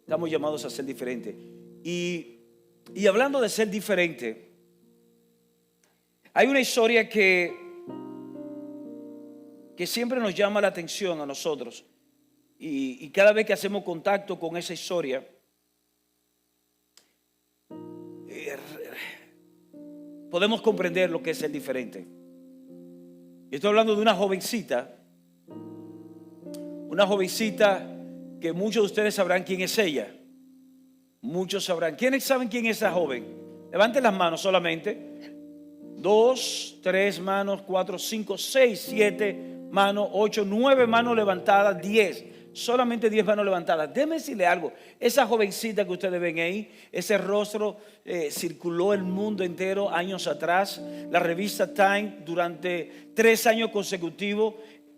Estamos llamados a ser diferentes. Y hablando de ser diferente, hay una historia que siempre nos llama la atención a nosotros. Y cada vez que hacemos contacto con esa historia, podemos comprender lo que es ser diferente. Estoy hablando de una jovencita que muchos de ustedes sabrán quién es ella. Muchos sabrán. ¿Quiénes saben quién es esa joven? Levanten las manos solamente. 2, 3 manos, 4, 5, 6, 7 manos, 8, 9 manos levantadas, 10. Solamente 10 manos levantadas. Déjenme decirle algo. Esa jovencita que ustedes ven ahí, ese rostro circuló el mundo entero años atrás. La revista Time durante 3 años consecutivos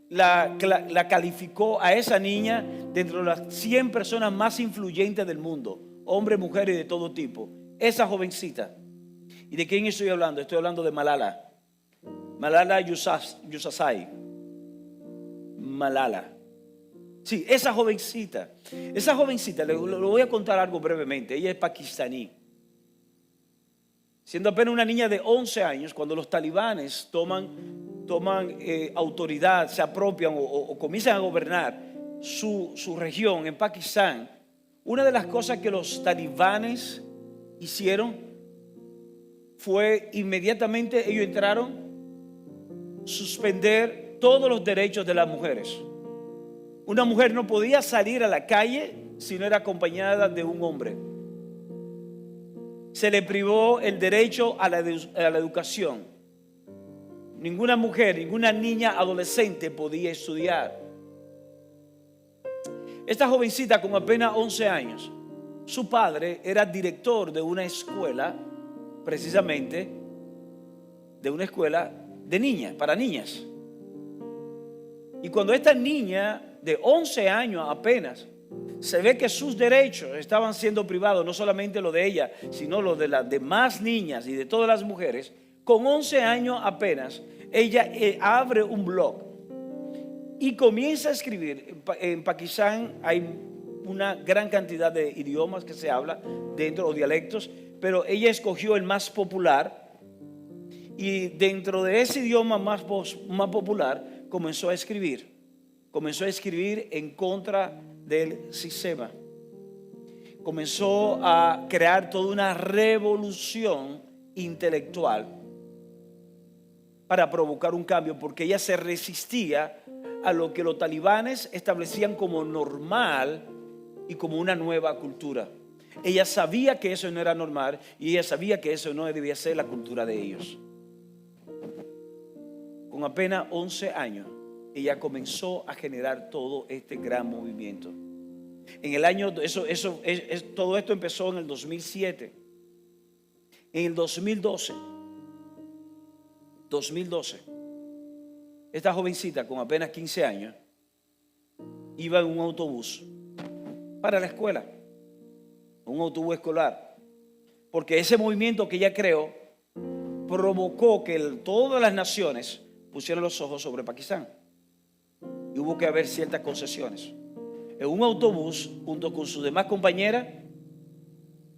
la calificó a esa niña dentro de las 100 personas más influyentes del mundo. Hombres, mujeres de todo tipo. Esa jovencita. ¿Y de quién estoy hablando? Estoy hablando de Malala. Malala Yousafzai. Malala. Sí, esa jovencita, le voy a contar algo brevemente. Ella es pakistaní. Siendo apenas una niña de 11 años, cuando los talibanes toman autoridad, se apropian o comienzan a gobernar su región en Pakistán, una de las cosas que los talibanes hicieron fue inmediatamente ellos entraron a suspender todos los derechos de las mujeres. Una mujer no podía salir a la calle si no era acompañada de un hombre. Se le privó el derecho a la educación. Ninguna mujer, ninguna niña adolescente podía estudiar. Esta jovencita con apenas 11 años, su padre era director de una escuela, precisamente de una escuela de niñas, para niñas. Y cuando esta niña de 11 años apenas se ve que sus derechos estaban siendo privados, no solamente lo de ella, sino lo de las demás niñas y de todas las mujeres, con 11 años apenas, ella abre un blog y comienza a escribir. En Pakistán hay una gran cantidad de idiomas que se habla dentro, o dialectos, pero ella escogió el más popular y dentro de ese idioma más popular comenzó a escribir en contra del sistema. Comenzó a crear toda una revolución intelectual para provocar un cambio, porque ella se resistía a lo que los talibanes establecían como normal y como una nueva cultura. Ella sabía que eso no era normal y ella sabía que eso no debía ser la cultura de ellos. Con apenas 11 años, ella comenzó a generar todo este gran movimiento. En el año, todo esto empezó en el 2007. En el 2012, esta jovencita con apenas 15 años iba en un autobús para la escuela, un autobús escolar, porque ese movimiento que ella creó provocó que todas las naciones pusieran los ojos sobre Pakistán. Y hubo que haber ciertas concesiones. En un autobús, junto con sus demás compañeras,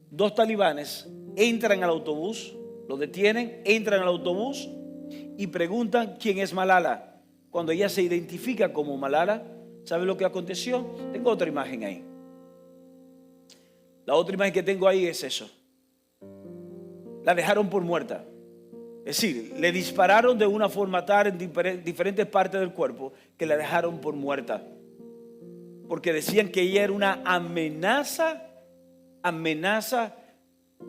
2 talibanes entran al autobús, lo detienen, entran al autobús y preguntan quién es Malala. Cuando ella se identifica como Malala, ¿sabe lo que aconteció? Tengo otra imagen ahí. La otra imagen que tengo ahí es eso. La dejaron por muerta. Es decir, le dispararon de una forma tal en diferentes partes del cuerpo que la dejaron por muerta. Porque decían que ella era una amenaza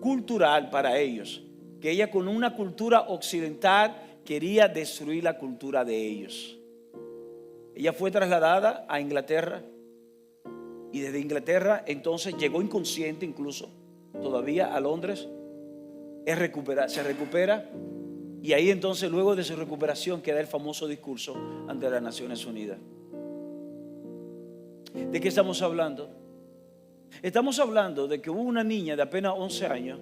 cultural para ellos. Que ella con una cultura occidental quería destruir la cultura de ellos. Ella fue trasladada a Inglaterra y desde Inglaterra entonces llegó inconsciente incluso todavía a Londres. Se recupera. Y ahí entonces, luego de su recuperación, queda el famoso discurso ante las Naciones Unidas. ¿De qué estamos hablando? Estamos hablando de que hubo una niña de apenas 11 años,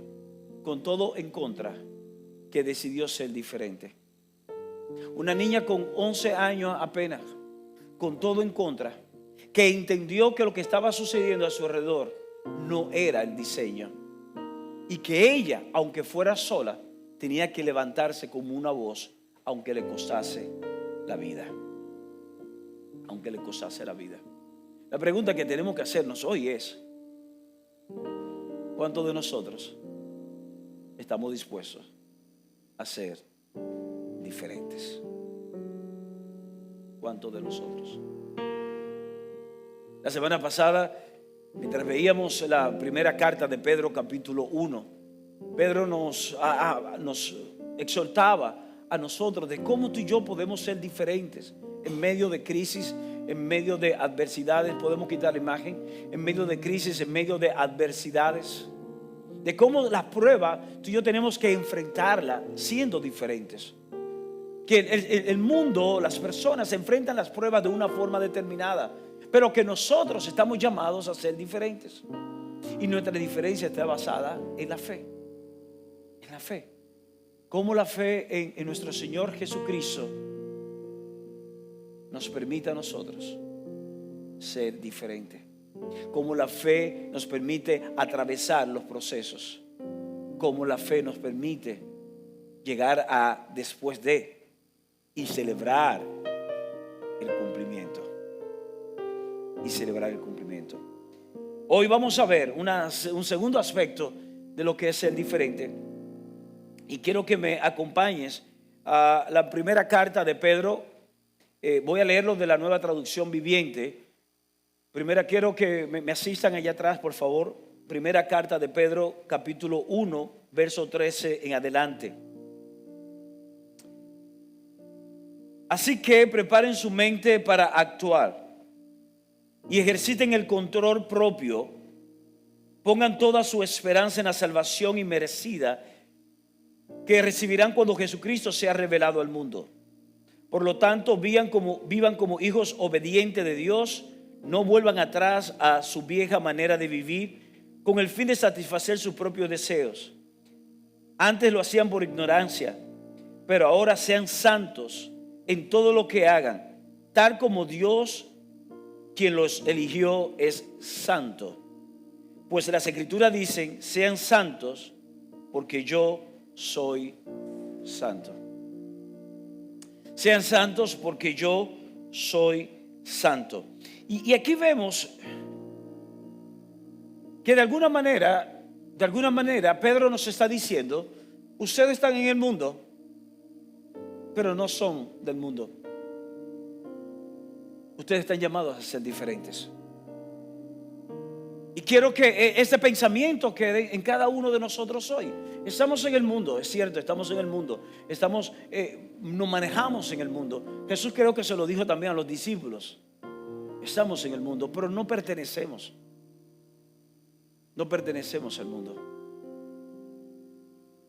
con todo en contra, que decidió ser diferente. Una niña con 11 años apenas, con todo en contra, que entendió que lo que estaba sucediendo a su alrededor no era el diseño. Y que ella, aunque fuera sola, tenía que levantarse como una voz, aunque le costase la vida. Aunque le costase la vida. La pregunta que tenemos que hacernos hoy es: ¿cuántos de nosotros estamos dispuestos a ser diferentes? ¿Cuántos de nosotros? La semana pasada, mientras veíamos la primera carta de Pedro, capítulo 1, Pedro nos exhortaba a nosotros de cómo tú y yo podemos ser diferentes en medio de crisis, en medio de adversidades. Podemos quitar la imagen. En medio de crisis, en medio de adversidades, de cómo la prueba tú y yo tenemos que enfrentarla siendo diferentes. Que el mundo, las personas enfrentan las pruebas de una forma determinada, pero que nosotros estamos llamados a ser diferentes. Y nuestra diferencia está basada en la fe. En la fe. Cómo la fe en nuestro Señor Jesucristo nos permite a nosotros ser diferentes. Cómo la fe nos permite atravesar los procesos. Cómo la fe nos permite llegar a después de y celebrar el cumplimiento. Y celebrar el cumplimiento. Hoy vamos a ver un segundo aspecto de lo que es ser diferente. Y quiero que me acompañes a la primera carta de Pedro. Voy a leerlo de la Nueva Traducción Viviente. Primera, quiero que me asistan allá atrás, por favor. Primera carta de Pedro, capítulo 1, verso 13 en adelante. Así que preparen su mente para actuar y ejerciten el control propio. Pongan toda su esperanza en la salvación inmerecida que recibirán cuando Jesucristo sea revelado al mundo. Por lo tanto, vivan como hijos obedientes de Dios. No vuelvan atrás a su vieja manera de vivir con el fin de satisfacer sus propios deseos. Antes lo hacían por ignorancia, pero ahora sean santos en todo lo que hagan, tal como Dios, quien los eligió, es santo. Pues las Escrituras dicen: sean santos porque yo soy santo. Sean santos porque yo soy santo. Y aquí vemos que de alguna manera Pedro nos está diciendo: ustedes están en el mundo, pero no son del mundo. Ustedes están llamados a ser diferentes. Y quiero que ese pensamiento quede en cada uno de nosotros hoy. Estamos en el mundo, es cierto, estamos en el mundo. Nos manejamos en el mundo. Jesús creo que se lo dijo también a los discípulos. Estamos en el mundo, pero no pertenecemos. No pertenecemos al mundo.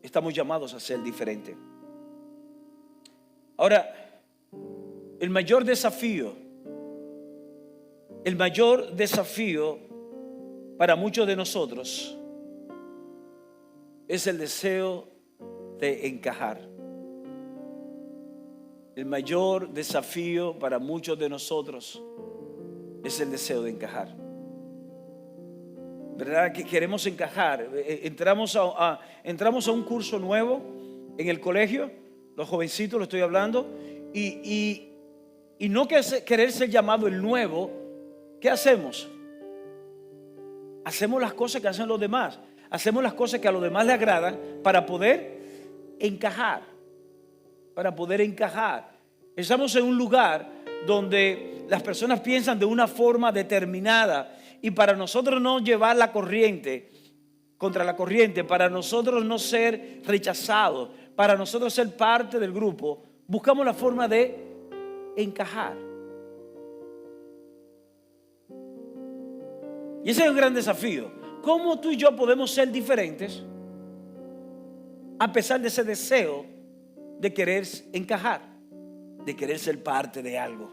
Estamos llamados a ser diferentes. Ahora, el mayor desafío para muchos de nosotros es el deseo de encajar. El mayor desafío para muchos de nosotros es el deseo de encajar. ¿Verdad que queremos encajar? Entramos a un curso nuevo en el colegio, los jovencitos, lo estoy hablando, y no querer ser llamado el nuevo. ¿Qué hacemos? Hacemos las cosas que hacen los demás. Hacemos las cosas que a los demás les agradan para poder encajar. Para poder encajar. Estamos en un lugar donde las personas piensan de una forma determinada, y para nosotros no llevar la corriente contra la corriente, para nosotros no ser rechazados, para nosotros ser parte del grupo, buscamos la forma de encajar. Y ese es un gran desafío. ¿Cómo tú y yo podemos ser diferentes a pesar de ese deseo de querer encajar, de querer ser parte de algo?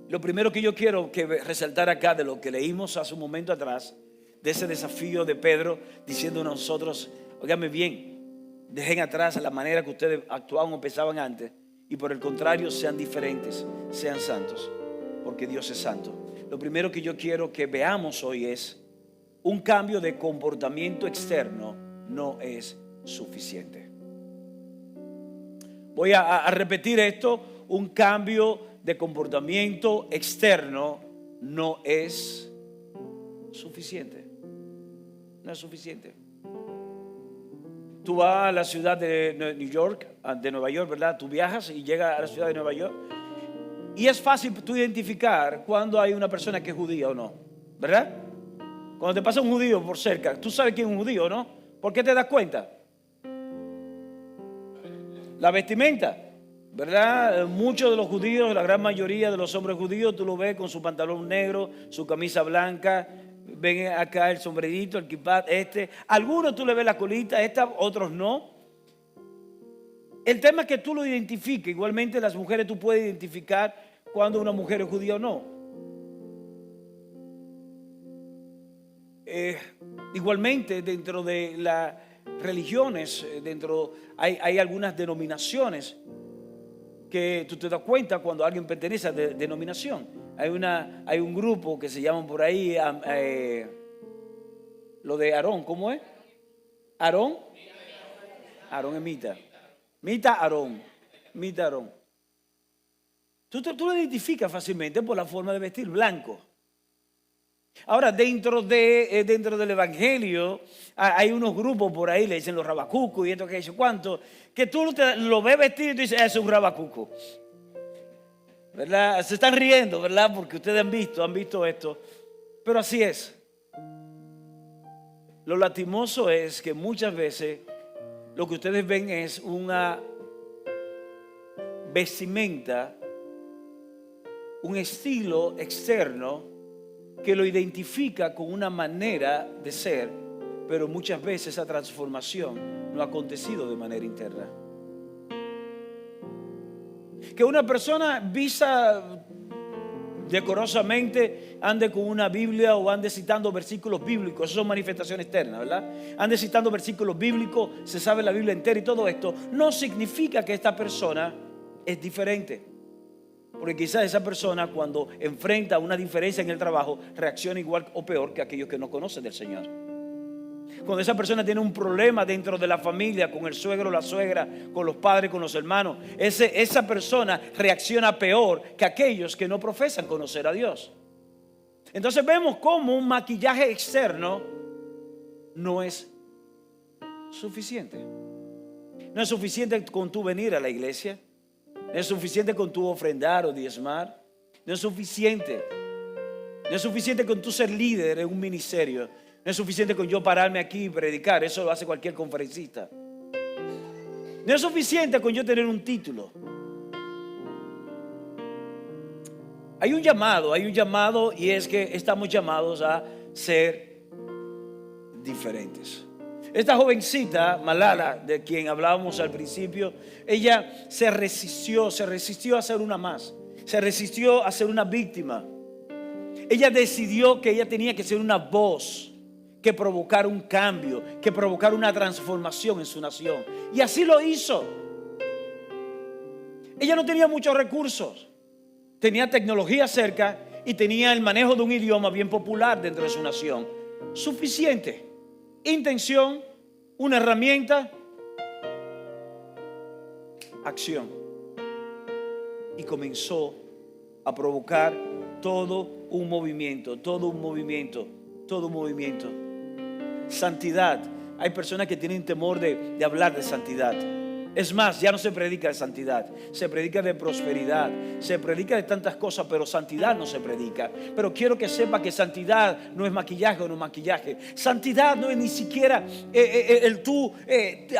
Lo primero que yo quiero resaltar acá de lo que leímos hace un momento atrás, de ese desafío de Pedro diciendo a nosotros: óigame bien, dejen atrás la manera que ustedes actuaban o pensaban antes, y por el contrario sean diferentes, sean santos, porque Dios es santo. lo primero que yo quiero que veamos hoy es: un cambio de comportamiento externo no es suficiente. Voy a repetir esto: un cambio de comportamiento externo no es suficiente. No es suficiente. Tú vas a la ciudad de Nueva York, ¿verdad? Tú viajas y llegas a la ciudad de Nueva York y es fácil tú identificar cuando hay una persona que es judía o no, ¿verdad? Cuando te pasa un judío por cerca, tú sabes quién es un judío, ¿no? ¿Por qué te das cuenta? La vestimenta, ¿verdad? Muchos de los judíos, la gran mayoría de los hombres judíos, tú lo ves con su pantalón negro, su camisa blanca. Ven acá el sombrerito, el kippah, algunos tú le ves la colita, otros no. El tema es que tú lo identifiques. Igualmente las mujeres, tú puedes identificar cuando una mujer es judía o no. Igualmente dentro de las religiones, hay algunas denominaciones que tú te das cuenta cuando alguien pertenece a denominación. Hay un grupo que se llaman por ahí lo de Aarón. ¿Cómo es? Aarón. Aarón es Mita. Mita Aarón. Tú lo identificas fácilmente por la forma de vestir, blanco. Ahora, dentro del evangelio hay unos grupos por ahí, le dicen los rabacucos y esto que dice cuánto, que tú lo ves vestido y tú dices, es un rabacuco, ¿verdad? Se están riendo, ¿verdad? Porque ustedes han visto esto, pero así es. Lo lastimoso es que muchas veces lo que ustedes ven es una vestimenta, un estilo externo que lo identifica con una manera de ser, pero muchas veces esa transformación no ha acontecido de manera interna. Que una persona vista decorosamente ande con una Biblia o ande citando versículos bíblicos, eso son manifestaciones externas, ¿verdad? Ande citando versículos bíblicos, se sabe la Biblia entera y todo esto, no significa que esta persona es diferente. Porque quizás esa persona, cuando enfrenta una diferencia en el trabajo, reacciona igual o peor que aquellos que no conocen del Señor. Cuando esa persona tiene un problema dentro de la familia, con el suegro, la suegra, con los padres, con los hermanos, esa persona reacciona peor que aquellos que no profesan conocer a Dios. Entonces vemos cómo un maquillaje externo no es suficiente. No es suficiente con tu venir a la iglesia. No es suficiente con tu ofrendar o diezmar. No es suficiente. No es suficiente con tu ser líder en un ministerio. No es suficiente con yo pararme aquí y predicar. Eso lo hace cualquier conferencista. No es suficiente con yo tener un título. Hay un llamado y es que estamos llamados a ser diferentes. Esta jovencita, Malala, de quien hablábamos al principio, ella se resistió a ser una más. Se resistió a ser una víctima. Ella decidió que ella tenía que ser una voz que provocara un cambio, que provocara una transformación en su nación. Y así lo hizo. Ella no tenía muchos recursos. Tenía tecnología cerca y tenía el manejo de un idioma bien popular dentro de su nación. Suficiente. Intención, una herramienta, acción. Y comenzó a provocar todo un movimiento. Santidad. Hay personas que tienen temor de hablar de santidad. Es más, ya no se predica de santidad, se predica de prosperidad, se predica de tantas cosas, pero santidad no se predica. Pero quiero que sepa que santidad no es maquillaje o no maquillaje. Santidad no es ni siquiera el tú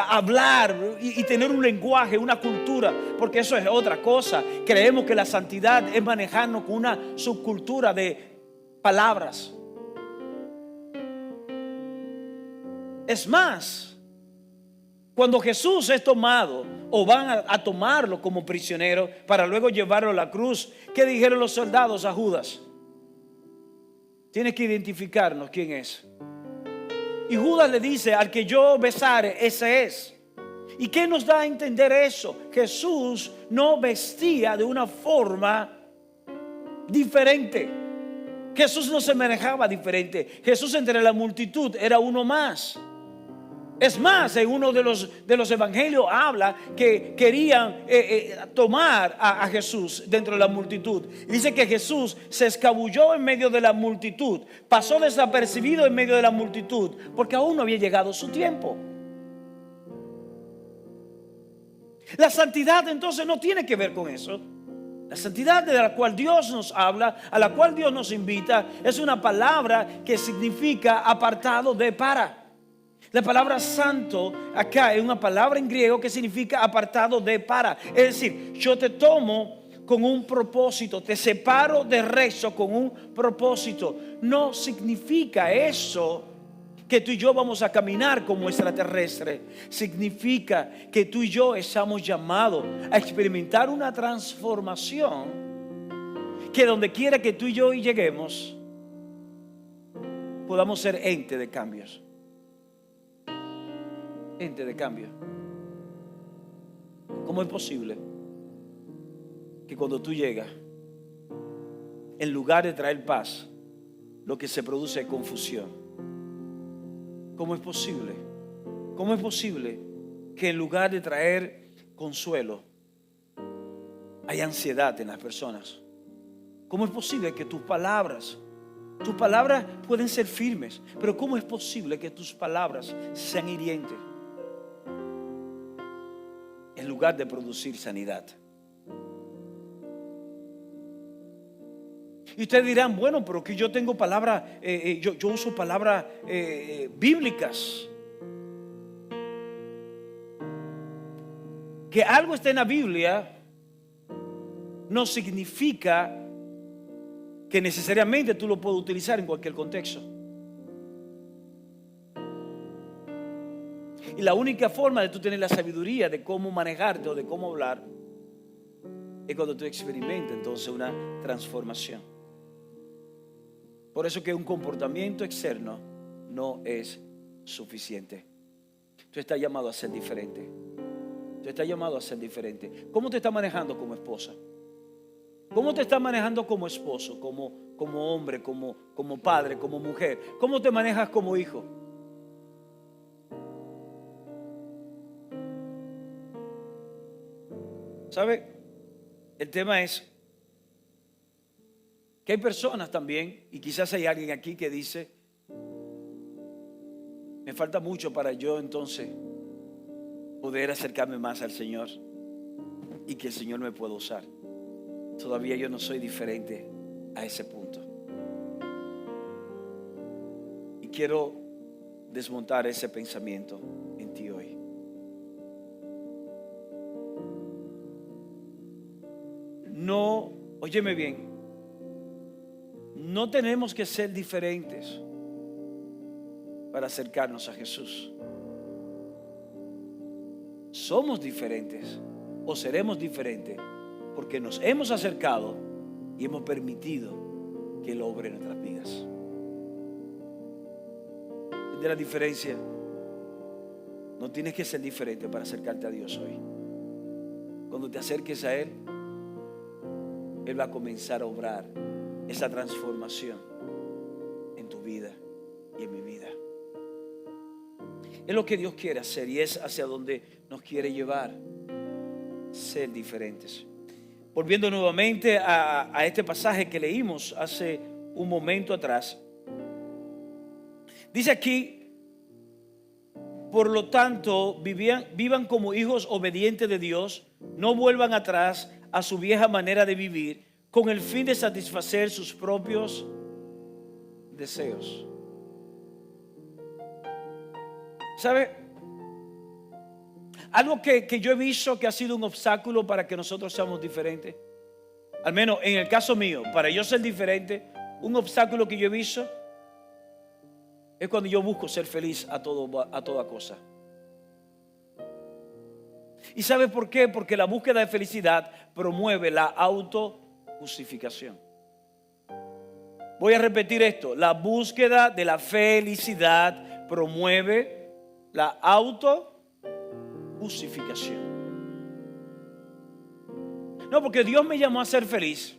hablar y tener un lenguaje, una cultura, porque eso es otra cosa. Creemos que la santidad es manejarnos con una subcultura de palabras. Es más, cuando Jesús es tomado o van a tomarlo como prisionero para luego llevarlo a la cruz, ¿qué dijeron los soldados a Judas? Tienes que identificarnos quién es. Y Judas le dice, al que yo besare, ese es. ¿Y qué nos da a entender eso? Jesús no vestía de una forma diferente. Jesús no se manejaba diferente. Jesús entre la multitud era uno más. Es más, en uno de los evangelios habla que querían tomar a Jesús dentro de la multitud. Y dice que Jesús se escabulló en medio de la multitud, pasó desapercibido en medio de la multitud, porque aún no había llegado su tiempo. La santidad entonces no tiene que ver con eso. La santidad de la cual Dios nos habla, a la cual Dios nos invita, es una palabra que significa apartado de para. La palabra santo acá es una palabra en griego que significa apartado de para. Es decir, yo te tomo con un propósito, te separo de resto con un propósito. No significa eso que tú y yo vamos a caminar como extraterrestre. Significa que tú y yo estamos llamados a experimentar una transformación que donde quiera que tú y yo lleguemos, podamos ser ente de cambios. Ente de cambio. ¿Cómo es posible que cuando tú llegas, en lugar de traer paz, lo que se produce es confusión? ¿Cómo es posible? ¿Cómo es posible que en lugar de traer consuelo, hay ansiedad en las personas? ¿Cómo es posible que tus palabras pueden ser firmes, pero cómo es posible que tus palabras sean hirientes? En lugar de producir sanidad. Y ustedes dirán, bueno, pero que yo tengo palabras, yo uso palabras bíblicas. Que algo esté en la Biblia no significa que necesariamente tú lo puedas utilizar en cualquier contexto. Y la única forma de tú tener la sabiduría de cómo manejarte o de cómo hablar es cuando tú experimentas entonces una transformación. Por eso que un comportamiento externo no es suficiente. Tú estás llamado a ser diferente. Tú estás llamado a ser diferente. ¿Cómo te estás manejando como esposa? ¿Cómo te estás manejando como esposo, como hombre, como padre, como mujer? ¿Cómo te manejas como hijo? ¿Sabe? El tema es que hay personas también, y quizás hay alguien aquí que dice, me falta mucho para yo entonces poder acercarme más al Señor y que el Señor me pueda usar. Todavía yo no soy diferente a ese punto. Y quiero desmontar ese pensamiento en ti hoy. No, óyeme bien, no tenemos que ser diferentes para acercarnos a Jesús. Somos diferentes o seremos diferentes porque nos hemos acercado y hemos permitido que Él obre en nuestras vidas. ¿Entiendes la diferencia? No tienes que ser diferente para acercarte a Dios hoy. Cuando te acerques a Él, Él va a comenzar a obrar esa transformación en tu vida y en mi vida. Es lo que Dios quiere hacer y es hacia donde nos quiere llevar. Ser diferentes. Volviendo nuevamente a este pasaje que leímos hace un momento atrás. Dice aquí, por lo tanto, vivan como hijos obedientes de Dios, no vuelvan atrás a su vieja manera de vivir con el fin de satisfacer sus propios deseos. ¿Sabe? Algo que yo he visto que ha sido un obstáculo para que nosotros seamos diferentes, al menos en el caso mío, para yo ser diferente, un obstáculo que yo he visto es cuando yo busco ser feliz a toda cosa. ¿Y sabe por qué? Porque la búsqueda de felicidad promueve la autojustificación. Voy a repetir esto. La búsqueda de la felicidad promueve la autojustificación. No, porque Dios me llamó a ser feliz.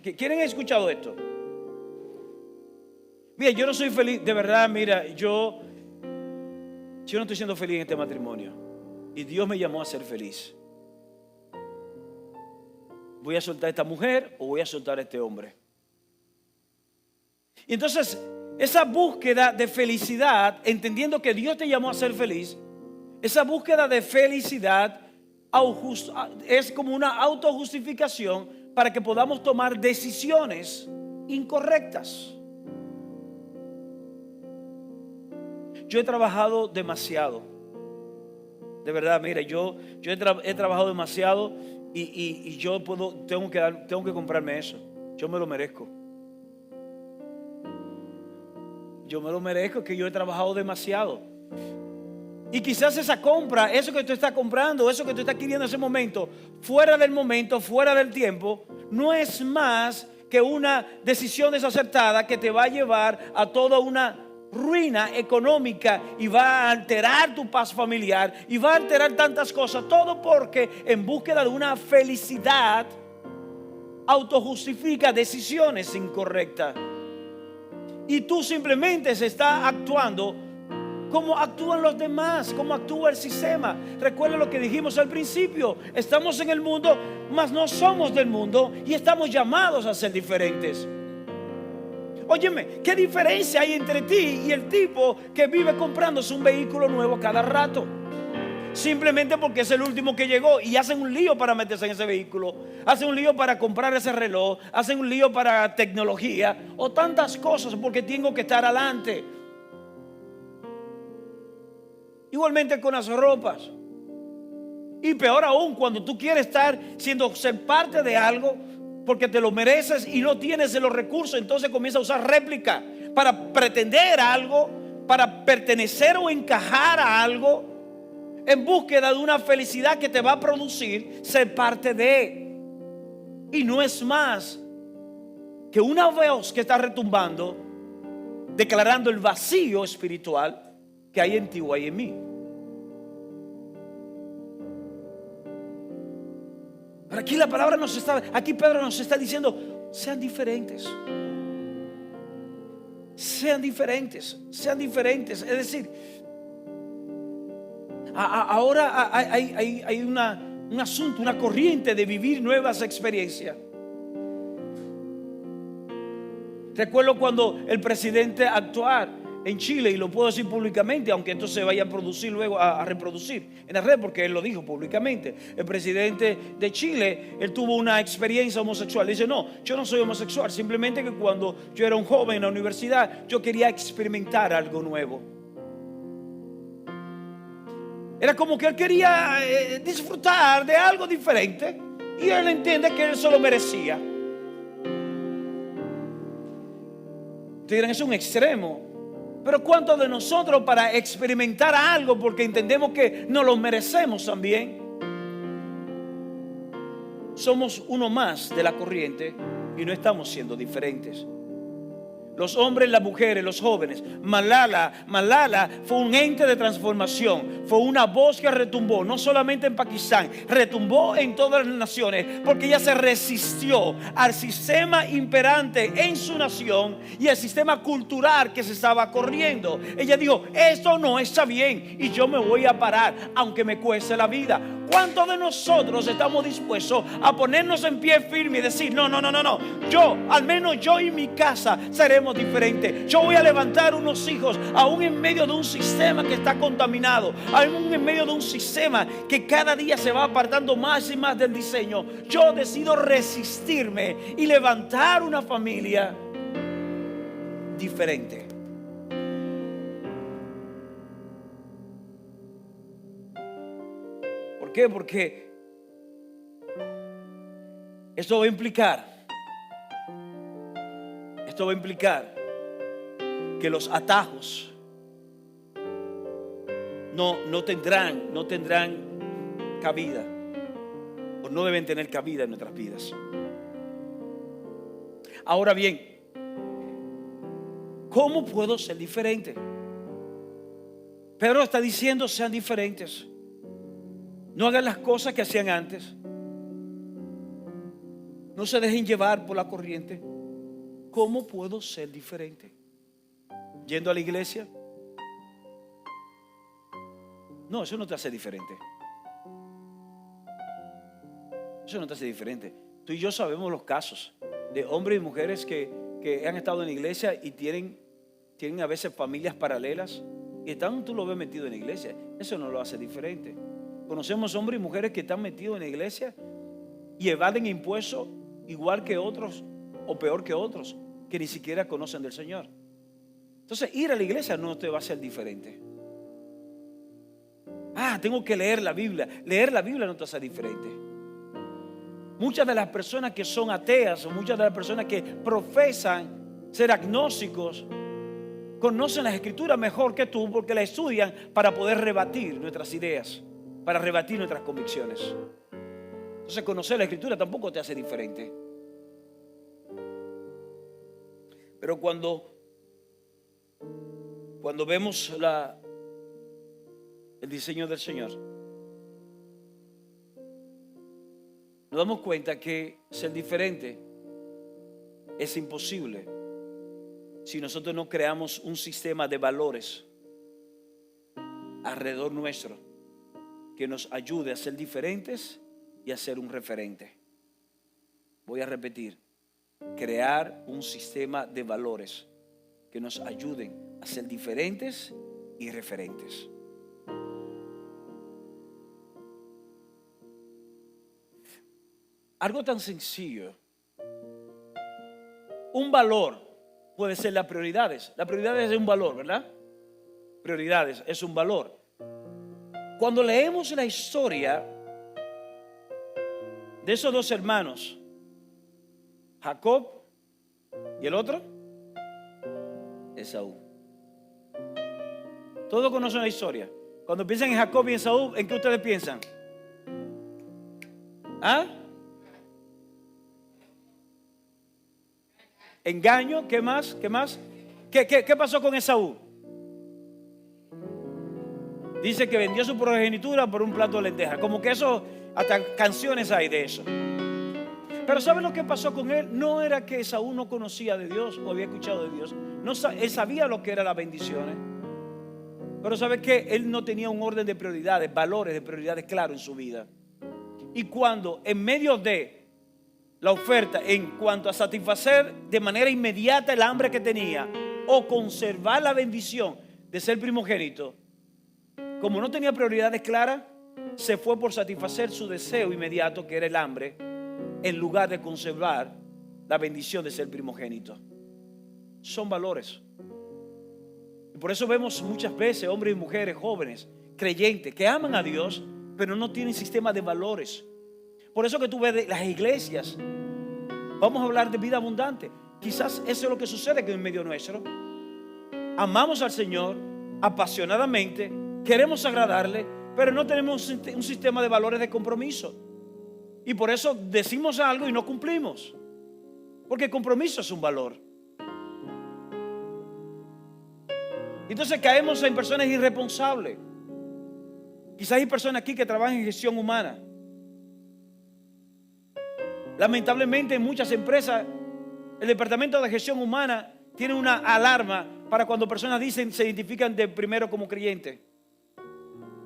¿Quién ha escuchado esto? Mira, yo no soy feliz, de verdad, mira, yo no estoy siendo feliz en este matrimonio. Y Dios me llamó a ser feliz. ¿Voy a soltar a esta mujer o voy a soltar a este hombre? Y entonces, esa búsqueda de felicidad, entendiendo que Dios te llamó a ser feliz, esa búsqueda de felicidad es como una autojustificación para que podamos tomar decisiones incorrectas. Yo he trabajado demasiado. De verdad, mira, yo he trabajado demasiado y yo tengo que comprarme eso. Yo me lo merezco. Yo me lo merezco, que yo he trabajado demasiado. Y quizás esa compra, eso que tú estás comprando, eso que tú estás adquiriendo en ese momento, fuera del tiempo, no es más que una decisión desacertada que te va a llevar a toda una ruina económica y va a alterar tu paz familiar y va a alterar tantas cosas, todo porque en búsqueda de una felicidad autojustifica decisiones incorrectas y tú simplemente se está actuando como actúan los demás, como actúa el sistema. Recuerda lo que dijimos al principio: estamos en el mundo, mas no somos del mundo y estamos llamados a ser diferentes. Óyeme, ¿qué diferencia hay entre ti y el tipo que vive comprándose un vehículo nuevo cada rato? Simplemente porque es el último que llegó y hacen un lío para meterse en ese vehículo, hacen un lío para comprar ese reloj, hacen un lío para tecnología o tantas cosas porque tengo que estar adelante. Igualmente con las ropas. Y peor aún, cuando tú quieres ser parte de algo porque te lo mereces y no tienes los recursos, entonces comienza a usar réplica para pretender algo, para pertenecer o encajar a algo, en búsqueda de una felicidad que te va a producir ser parte de. Y no es más que una voz que está retumbando, declarando el vacío espiritual que hay en ti o hay en mí. Pero aquí la palabra aquí Pedro nos está diciendo: sean diferentes. Sean diferentes, sean diferentes. Es decir, ahora hay un asunto, una corriente de vivir nuevas experiencias. Recuerdo cuando el presidente actual en Chile, y lo puedo decir públicamente, aunque esto se vaya a producir luego, a reproducir en la red, porque él lo dijo públicamente. El presidente de Chile, él tuvo una experiencia homosexual. Dice: no, yo no soy homosexual, simplemente que cuando yo era un joven en la universidad, yo quería experimentar algo nuevo. Era como que él quería disfrutar de algo diferente, y él entiende que él se lo merecía. Ustedes dirán: es un extremo. Pero ¿cuántos de nosotros, para experimentar algo porque entendemos que nos lo merecemos también, somos uno más de la corriente y no estamos siendo diferentes? Los hombres, las mujeres, los jóvenes. Malala fue un ente de transformación. Fue una voz que retumbó, no solamente en Pakistán, retumbó en todas las naciones, porque ella se resistió al sistema imperante en su nación y al sistema cultural que se estaba corriendo. Ella dijo: esto no está bien y yo me voy a parar, aunque me cueste la vida. ¿Cuántos de nosotros estamos dispuestos a ponernos en pie firme y decir: no, al menos yo y mi casa seremos diferentes? Yo voy a levantar unos hijos aún en medio de un sistema que está contaminado, aún en medio de un sistema que cada día se va apartando más y más del diseño. Yo decido resistirme y levantar una familia diferente. ¿Por qué? Porque esto va a implicar que los atajos no tendrán cabida, o no deben tener cabida en nuestras vidas. Ahora bien, ¿cómo puedo ser diferente? Pedro está diciendo: sean diferentes. No hagan las cosas que hacían antes. No se dejen llevar por la corriente. ¿Cómo puedo ser diferente? yendo a la iglesia. No, eso no te hace diferente. Eso no te hace diferente. Tú y yo sabemos los casos de hombres y mujeres que han estado en la iglesia y tienen a veces familias paralelas y tú lo ves metido en la iglesia. Eso no lo hace diferente. Conocemos hombres y mujeres que están metidos en la iglesia y evaden impuestos igual que otros o peor que otros que ni siquiera conocen del Señor. Entonces, ir a la iglesia no te va a hacer diferente. Tengo que leer la Biblia. Leer la Biblia no te hace diferente. Muchas de las personas que son ateas o muchas de las personas que profesan ser agnósticos conocen las Escrituras mejor que tú porque las estudian para poder rebatir nuestras ideas, para rebatir nuestras convicciones. Entonces, conocer la Escritura tampoco te hace diferente. Pero cuando vemos el diseño del Señor, nos damos cuenta que ser diferente es imposible si nosotros no creamos un sistema de valores alrededor nuestro que nos ayude a ser diferentes y a ser un referente. Voy a repetir: crear un sistema de valores que nos ayuden a ser diferentes y referentes. Algo tan sencillo. Un valor puede ser las prioridades. Las prioridades es un valor, ¿verdad? Prioridades es un valor. Cuando leemos la historia de esos dos hermanos, Jacob y el otro, Esaú. Todos conocen la historia. Cuando piensan en Jacob y Esaú, ¿en qué ustedes piensan? Engaño, ¿qué más? ¿Qué más? ¿Qué pasó con Esaú? Dice que vendió su primogenitura por un plato de lentejas. Como que eso, hasta canciones hay de eso. Pero ¿saben lo que pasó con él? No era que Esaú no conocía de Dios o había escuchado de Dios. No, él sabía lo que eran las bendiciones. Pero ¿sabe qué? Él no tenía un orden de prioridades, valores de prioridades claro en su vida. Y cuando en medio de la oferta en cuanto a satisfacer de manera inmediata el hambre que tenía o conservar la bendición de ser primogénito, como no tenía prioridades claras, se fue por satisfacer su deseo inmediato, que era el hambre, en lugar de conservar la bendición de ser primogénito. Son valores. Y por eso vemos muchas veces hombres y mujeres jóvenes, creyentes, que aman a Dios, pero no tienen sistema de valores. Por eso que tú ves las iglesias, vamos a hablar de vida abundante. Quizás eso es lo que sucede que en medio nuestro amamos al Señor apasionadamente, queremos agradarle, pero no tenemos un sistema de valores de compromiso. Y por eso decimos algo y no cumplimos, porque compromiso es un valor. Entonces caemos en personas irresponsables. Quizás hay personas aquí que trabajan en gestión humana. Lamentablemente en muchas empresas el departamento de gestión humana tiene una alarma para cuando personas se identifican de primero como creyentes.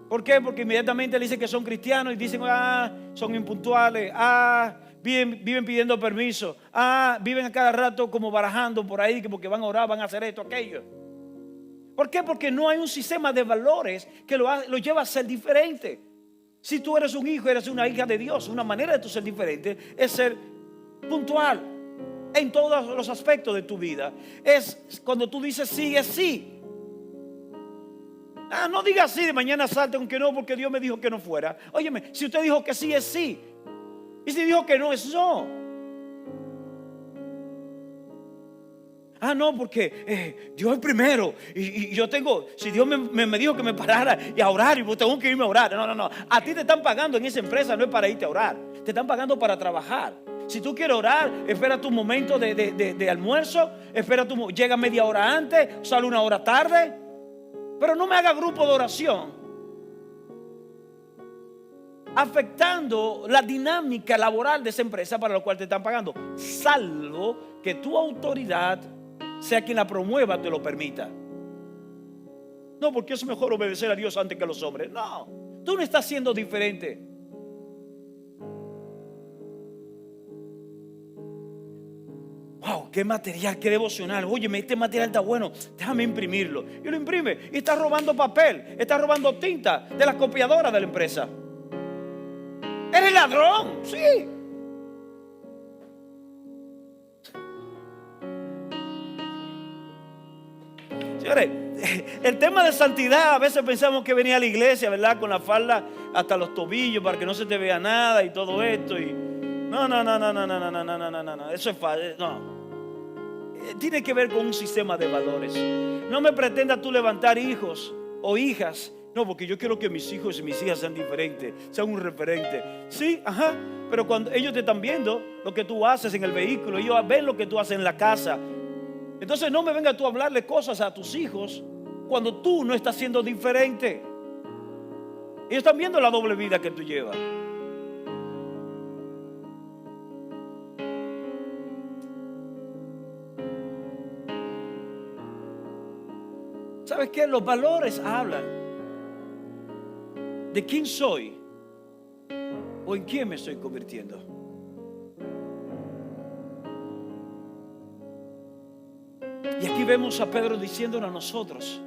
¿Por qué? Porque inmediatamente le dicen que son cristianos y dicen, son impuntuales, viven pidiendo permiso, viven a cada rato como barajando por ahí porque van a orar, van a hacer esto, aquello. ¿Por qué? Porque no hay un sistema de valores que lo lleva a ser diferente. Si tú eres un hijo, eres una hija de Dios, una manera de tú ser diferente es ser puntual en todos los aspectos de tu vida. Es cuando tú dices sí, es sí. No diga sí de mañana salte aunque no, porque Dios me dijo que no fuera. Óyeme, si usted dijo que sí, es sí. Y si dijo que no, es no. No, porque Dios es primero y yo tengo, si Dios me dijo que me parara y a orar y tengo que irme a orar. No, a ti te están pagando en esa empresa, no es para irte a orar, te están pagando para trabajar. Si tú quieres orar, espera tu momento de almuerzo, llega media hora antes, sale una hora tarde, pero no me haga grupo de oración afectando la dinámica laboral de esa empresa para la cual te están pagando, salvo que tu autoridad sea quien la promueva, te lo permita. No, porque es mejor obedecer a Dios antes que a los hombres. No, tú no estás siendo diferente. Wow, qué material, qué devocional. Oye, este material está bueno, déjame imprimirlo. Y lo imprime y está robando papel, está robando tinta de la copiadora de la empresa. Eres ladrón, sí. Señores, el tema de santidad, a veces pensamos que venía a la iglesia, ¿verdad? Con la falda hasta los tobillos para que no se te vea nada y todo esto. Y no, eso es fácil, no. Tiene que ver con un sistema de valores. No me pretendas tú levantar hijos o hijas. No, porque yo quiero que mis hijos y mis hijas sean diferentes, sean un referente. Sí, ajá, pero cuando ellos te están viendo lo que tú haces en el vehículo, ellos ven lo que tú haces en la casa. Entonces no me vengas tú a hablarle cosas a tus hijos cuando tú no estás siendo diferente. Ellos están viendo la doble vida que tú llevas. ¿Sabes qué? Los valores hablan de quién soy o en quién me estoy convirtiendo. Y aquí vemos a Pedro diciéndonos a nosotros,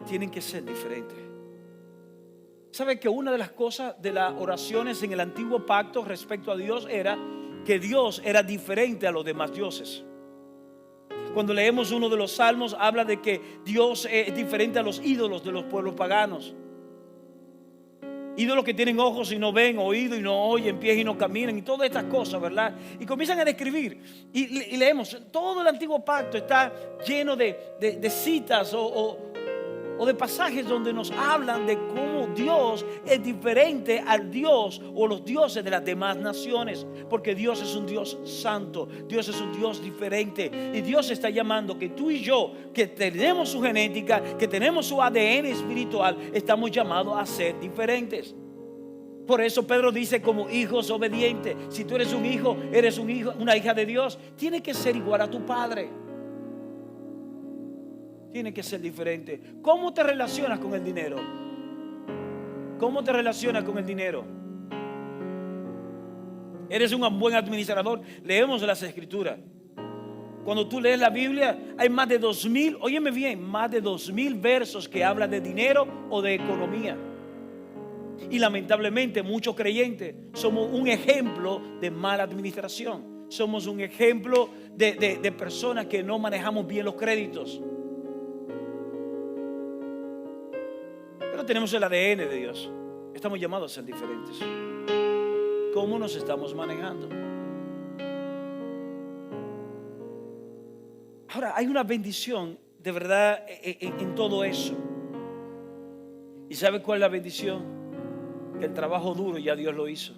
tienen que ser diferentes. ¿Sabe que una de las cosas de las oraciones en el antiguo pacto respecto a Dios era que Dios era diferente a los demás dioses? Cuando leemos uno de los salmos, habla de que Dios es diferente a los ídolos de los pueblos paganos. Ídolos que tienen ojos y no ven, oídos y no oyen, pies y no caminan, y todas estas cosas, ¿verdad? Y comienzan a describir. Y leemos, todo el antiguo pacto está lleno de citas o de pasajes donde nos hablan de cómo Dios es diferente al Dios o los dioses de las demás naciones, porque Dios es un Dios santo, Dios es un Dios diferente, y Dios está llamando que tú y yo, que tenemos su genética, que tenemos su ADN espiritual, estamos llamados a ser diferentes. Por eso Pedro dice, como hijos obedientes, si tú eres un hijo, una hija de Dios, tienes que ser igual a tu padre. Tiene que ser diferente. ¿Cómo te relacionas con el dinero? ¿Cómo te relacionas con el dinero? ¿Eres un buen administrador? Leemos las escrituras. Cuando tú lees la Biblia, hay más de 2000, óyeme bien, más de 2000 versos que hablan de dinero o de economía. Y lamentablemente muchos creyentes somos un ejemplo de mala administración. Somos un ejemplo de personas que no manejamos bien los créditos. Pero tenemos el ADN de Dios. Estamos llamados a ser diferentes. ¿Cómo nos estamos manejando? Ahora, hay una bendición de verdad en todo eso. ¿Y sabe cuál es la bendición? Que el trabajo duro ya Dios lo hizo.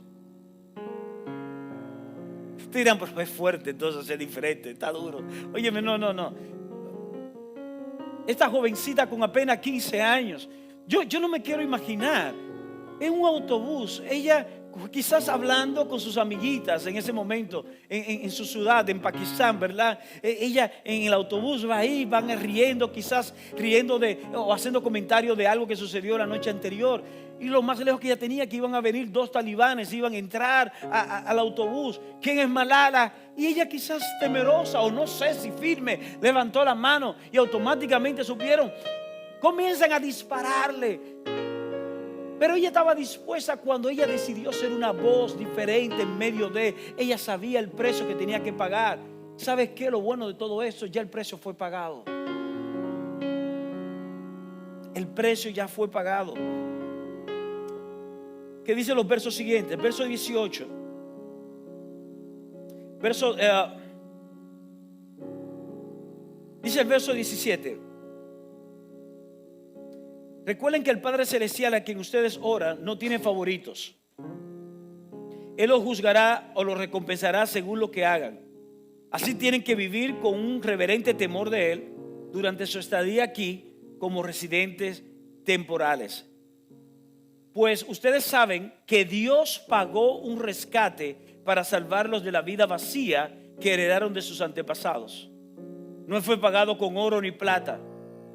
Ustedes dirán, pero es fuerte entonces, es diferente, está duro. Óyeme, no. Esta jovencita con apenas 15 años, yo no me quiero imaginar en un autobús, ella quizás hablando con sus amiguitas en ese momento, en su ciudad, en Pakistán, ¿verdad? Ella en el autobús va ahí, van riendo, quizás riendo o haciendo comentarios de algo que sucedió la noche anterior. Y lo más lejos que ella tenía, que iban a venir 2 talibanes, iban a entrar al autobús. ¿Quién es Malala? Y ella quizás temerosa o no sé si firme, levantó la mano y automáticamente supieron. Comienzan a dispararle. Pero ella estaba dispuesta cuando ella decidió ser una voz diferente en medio de. Ella sabía el precio que tenía que pagar. ¿Sabes qué? Lo bueno de todo eso, ya el precio fue pagado. El precio ya fue pagado. ¿Qué dicen los versos siguientes? Verso 18. Dice el verso 17. Recuerden que el Padre Celestial a quien ustedes oran no tiene favoritos. Él los juzgará o los recompensará según lo que hagan. Así tienen que vivir con un reverente temor de Él durante su estadía aquí como residentes temporales. Pues ustedes saben que Dios pagó un rescate para salvarlos de la vida vacía que heredaron de sus antepasados. No fue pagado con oro ni plata,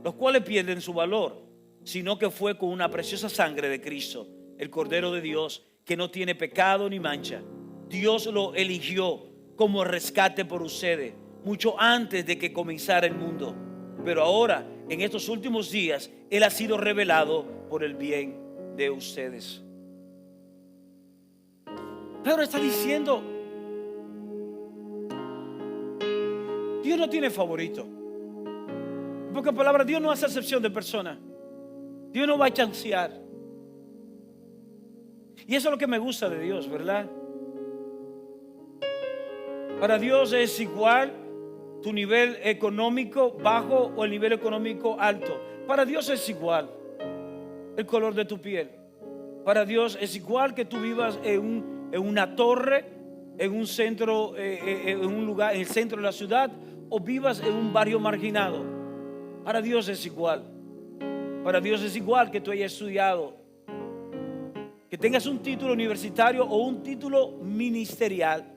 los cuales pierden su valor, sino que fue con una preciosa sangre de Cristo, el Cordero de Dios, que no tiene pecado ni mancha. Dios lo eligió como rescate por ustedes, mucho antes de que comenzara el mundo. Pero ahora, en estos últimos días, Él ha sido revelado por el bien de ustedes. Pedro está diciendo, Dios no tiene favorito. Porque en palabra, Dios no hace excepción de personas. Dios no va a chancear. Y eso es lo que me gusta de Dios, ¿verdad? Para Dios es igual tu nivel económico bajo o el nivel económico alto. Para Dios es igual el color de tu piel. Para Dios es igual que tú vivas en una torre, en un centro, en un lugar, en el centro de la ciudad, o vivas en un barrio marginado. Para Dios es igual. Para Dios es igual que tú hayas estudiado, que tengas un título universitario o un título ministerial,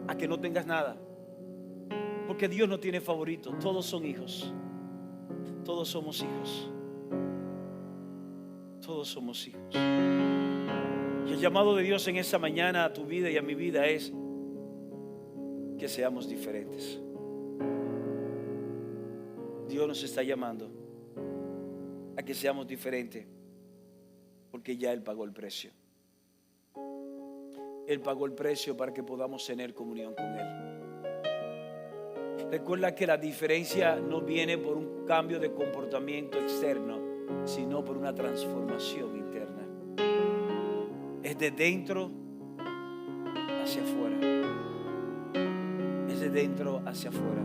a que no tengas nada. Porque Dios no tiene favoritos. Todos son hijos. Todos somos hijos. Todos somos hijos. Y el llamado de Dios en esta mañana a tu vida y a mi vida es que seamos diferentes. Dios nos está llamando a que seamos diferentes, porque ya Él pagó el precio. Él pagó el precio para que podamos tener comunión con Él. Recuerda que la diferencia no viene por un cambio de comportamiento externo, sino por una transformación interna. Es de dentro hacia afuera. Es de dentro hacia afuera.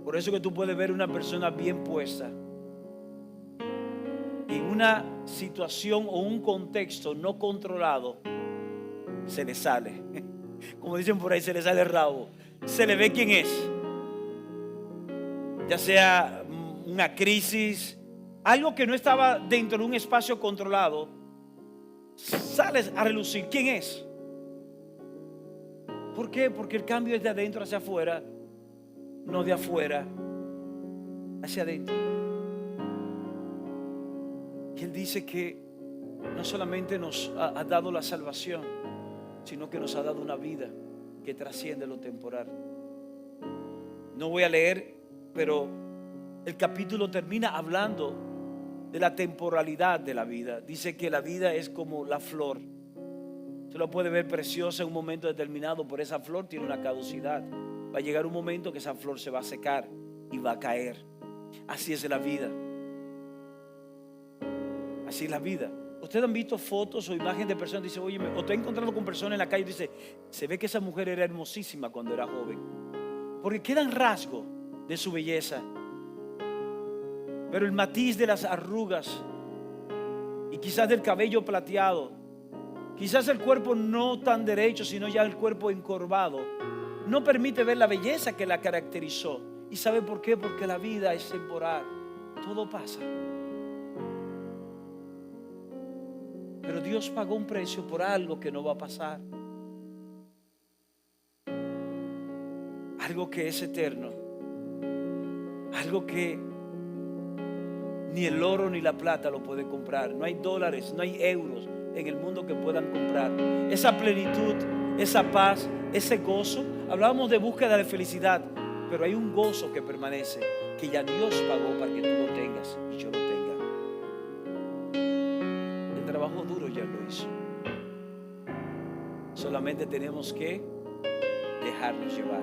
Por eso que tú puedes ver una persona bien puesta en una situación o un contexto no controlado, se le sale. Como dicen por ahí, se le sale el rabo. Se le ve quién es. Ya sea una crisis, algo que no estaba dentro de un espacio controlado, sales a relucir quién es. ¿Por qué? Porque el cambio es de adentro hacia afuera, no de afuera hacia adentro. Y Él dice que no solamente nos ha dado la salvación, sino que nos ha dado una vida que trasciende lo temporal. No voy a leer, pero el capítulo termina hablando de la temporalidad de la vida. Dice que la vida es como la flor. Usted lo puede ver preciosa en un momento determinado, pero esa flor tiene una caducidad. Va a llegar un momento que esa flor se va a secar y va a caer. Así es la vida. Así es la vida. Ustedes han visto fotos o imágenes de personas que dicen, oye, o te he encontrado con personas en la calle y dice, se ve que esa mujer era hermosísima cuando era joven. Porque quedan rasgos de su belleza. Pero el matiz de las arrugas y quizás del cabello plateado, quizás el cuerpo no tan derecho, sino ya el cuerpo encorvado, no permite ver la belleza que la caracterizó. ¿Y sabe por qué? Porque la vida es temporal. Todo pasa. Pero Dios pagó un precio por algo que no va a pasar. Algo que es eterno. Algo que ni el oro ni la plata lo puede comprar. No hay dólares, no hay euros en el mundo que puedan comprar esa plenitud, esa paz, ese gozo. Hablábamos de búsqueda de felicidad, pero hay un gozo que permanece, que ya Dios pagó para que tú lo tengas y yo lo tenga. El trabajo duro ya lo hizo. Solamente tenemos que dejarnos llevar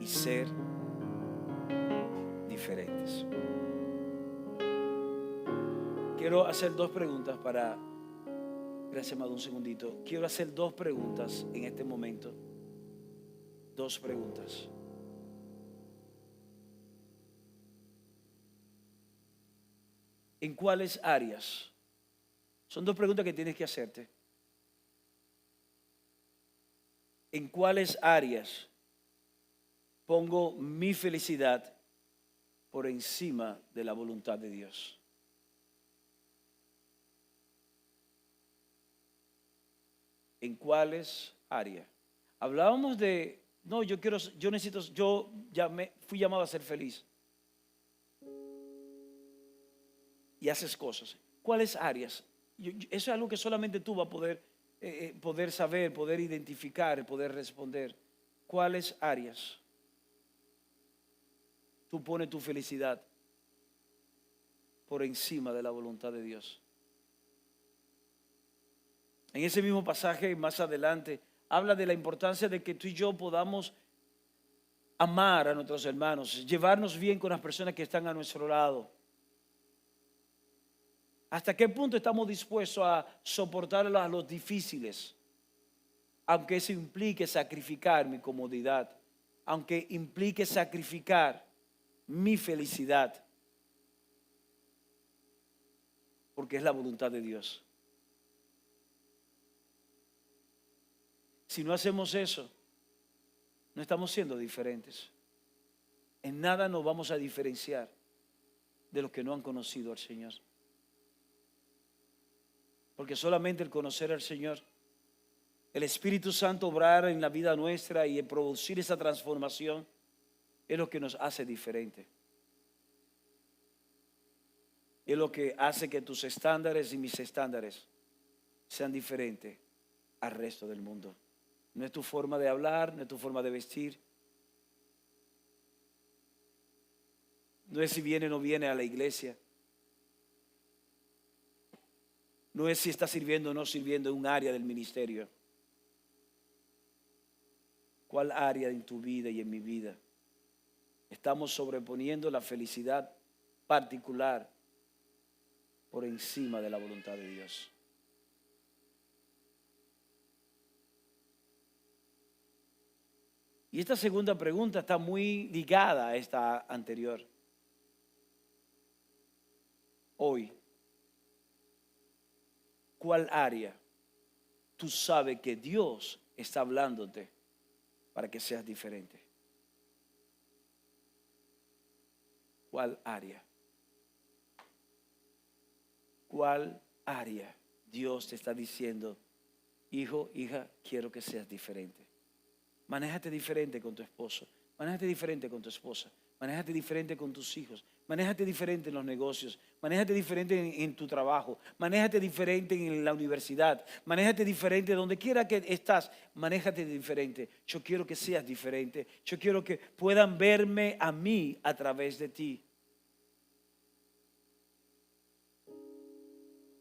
y ser diferentes. Quiero hacer dos preguntas para... Gracias, Amado, un segundito. Quiero hacer dos preguntas en este momento. Dos preguntas. ¿En cuáles áreas? Son dos preguntas que tienes que hacerte. ¿En cuáles áreas pongo mi felicidad por encima de la voluntad de Dios? ¿En cuáles áreas? Hablábamos de No, yo necesito, yo ya me fui llamado a ser feliz. Y haces cosas. ¿Cuáles áreas? Eso es algo que solamente tú vas a poder saber, poder identificar, poder responder. ¿Cuáles áreas tú pones tu felicidad por encima de la voluntad de Dios? En ese mismo pasaje, más adelante, habla de la importancia de que tú y yo podamos amar a nuestros hermanos, llevarnos bien con las personas que están a nuestro lado. ¿Hasta qué punto estamos dispuestos a soportar a los difíciles? Aunque eso implique sacrificar mi comodidad, aunque implique sacrificar mi felicidad, porque es la voluntad de Dios. Si no hacemos eso, no estamos siendo diferentes. En nada nos vamos a diferenciar de los que no han conocido al Señor. Porque solamente el conocer al Señor, el Espíritu Santo obrar en la vida nuestra y el producir esa transformación es lo que nos hace diferente. Es lo que hace que tus estándares y mis estándares sean diferentes al resto del mundo. No es tu forma de hablar, no es tu forma de vestir. No es si viene o no viene a la iglesia. No es si está sirviendo o no sirviendo en un área del ministerio. ¿Cuál área en tu vida y en mi vida estamos sobreponiendo la felicidad particular por encima de la voluntad de Dios? Y esta segunda pregunta está muy ligada a esta anterior. Hoy, ¿cuál área tú sabes que Dios está hablándote para que seas diferente? ¿Cuál área? ¿Cuál área Dios te está diciendo, hijo, hija, quiero que seas diferente? Manéjate diferente con tu esposo, manéjate diferente con tu esposa, manéjate diferente con tus hijos, manéjate diferente en los negocios, manéjate diferente en tu trabajo, manéjate diferente en la universidad, manéjate diferente donde quiera que estás, manéjate diferente. Yo quiero que seas diferente, yo quiero que puedan verme a mí a través de ti.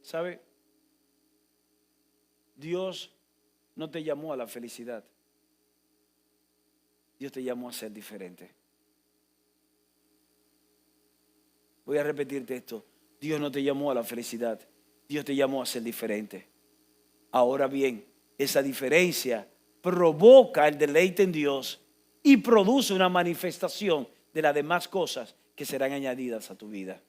¿Sabe? Dios no te llamó a la felicidad. Dios te llamó a ser diferente. Voy a repetirte esto. Dios no te llamó a la felicidad. Dios te llamó a ser diferente. Ahora bien, esa diferencia provoca el deleite en Dios y produce una manifestación de las demás cosas que serán añadidas a tu vida.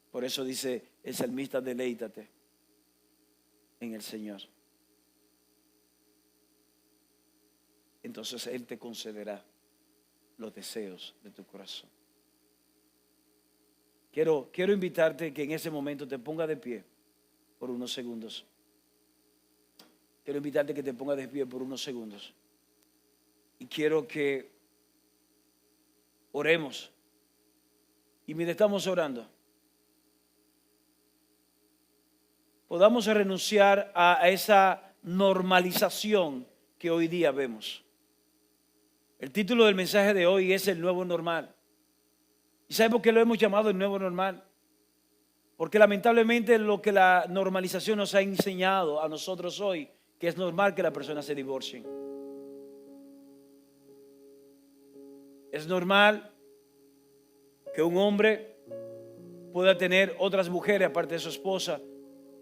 Por eso dice el salmista, deleítate en el Señor. Entonces Él te concederá los deseos de tu corazón. Quiero invitarte que en ese momento te ponga de pie por unos segundos. Quiero invitarte que te ponga de pie por unos segundos. Y quiero que oremos. Y mientras estamos orando, podamos renunciar a esa normalización que hoy día vemos. El título del mensaje de hoy es el nuevo normal. ¿Y sabe por qué lo hemos llamado el nuevo normal? Porque lamentablemente lo que la normalización nos ha enseñado a nosotros hoy, que es normal que las personas se divorcien. Es normal que un hombre pueda tener otras mujeres aparte de su esposa,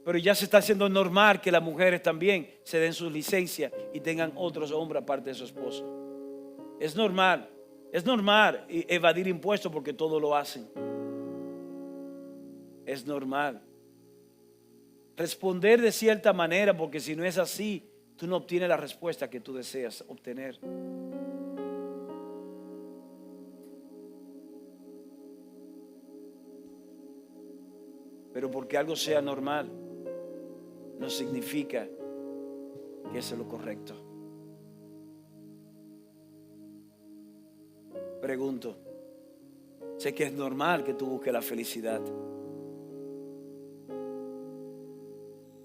pero ya se está haciendo normal que las mujeres también se den sus licencias y tengan otros hombres aparte de su esposa. Es normal evadir impuestos porque todos lo hacen. Es normal responder de cierta manera porque si no es así, tú no obtienes la respuesta que tú deseas obtener. Pero porque algo sea normal no significa que eso es lo correcto. Pregunto, sé que es normal que tú busques la felicidad,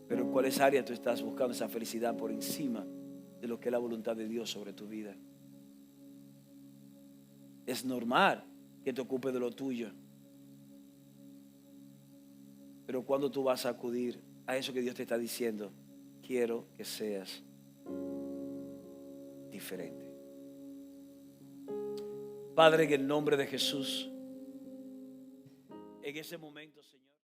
pero ¿en cuáles áreas tú estás buscando esa felicidad por encima de lo que es la voluntad de Dios sobre tu vida? Es normal que te ocupes de lo tuyo, pero cuando tú vas a acudir a eso que Dios te está diciendo, quiero que seas diferente. Padre, en el nombre de Jesús, en ese momento, Señor.